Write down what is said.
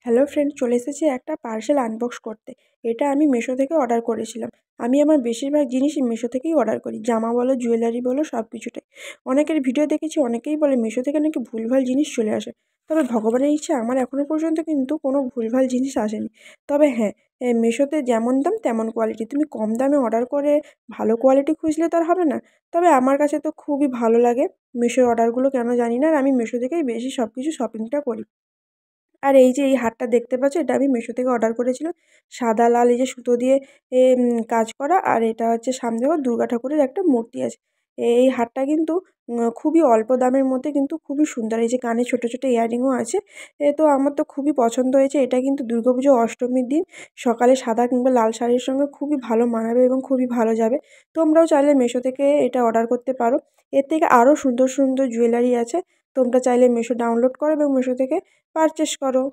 Hello friend, চলে এসেছি একটা পার্সেল আনবক্স করতে। এটা আমি মিশো থেকে অর্ডার করেছিলাম। আমি আমার বেশিরভাগ জিনিসই মিশো থেকেই অর্ডার করি, জামা বলো, জুয়েলারি বলো, সব কিছুটাই। অনেকের ভিডিও দেখেছি, অনেকেই বলে মিশো থেকে নাকি ভুলভাল জিনিস চলে আসে। তবে ভগবানের ইচ্ছা আমার এখনও পর্যন্ত কিন্তু কোনো ভুলভাল জিনিস আসেনি। তবে হ্যাঁ, মিশোতে যেমন দাম তেমন কোয়ালিটি। তুমি কম দামে অর্ডার করে ভালো কোয়ালিটি খুঁজলে তো আর হবে না। তবে আমার কাছে তো খুবই ভালো লাগে মিশোর অর্ডারগুলো, কেন জানি না, আর আমি মিশো থেকেই বেশি সব কিছু শপিংটা করি। আর এই যে এই হারটা দেখতে পাচ্ছ, এটা আমি মিশো থেকে অর্ডার করেছিলাম। সাদা লাল এই যে সুতো দিয়ে কাজ করা, আর এটা হচ্ছে সামনে আবার দুর্গা ঠাকুরের একটা মূর্তি আছে। এই হারটা কিন্তু খুবই অল্প দামের মধ্যে কিন্তু খুবই সুন্দর। এই যে কানে ছোট ছোট ইয়াররিংও আছে। তো আমার তো খুবই পছন্দ হয়েছে। এটা কিন্তু দুর্গাপুজো অষ্টমীর দিন সকালে সাদা কিংবা লাল শাড়ির সঙ্গে খুবই ভালো মানাবে এবং খুবই ভালো যাবে। তোমরাও চাইলে মিশো থেকে এটা অর্ডার করতে পারো। এর থেকে আরও সুন্দর সুন্দর জুয়েলারি আছে। তোমরা চাইলে মিশো ডাউনলোড করো এবং মিশো থেকে পারচেস করো।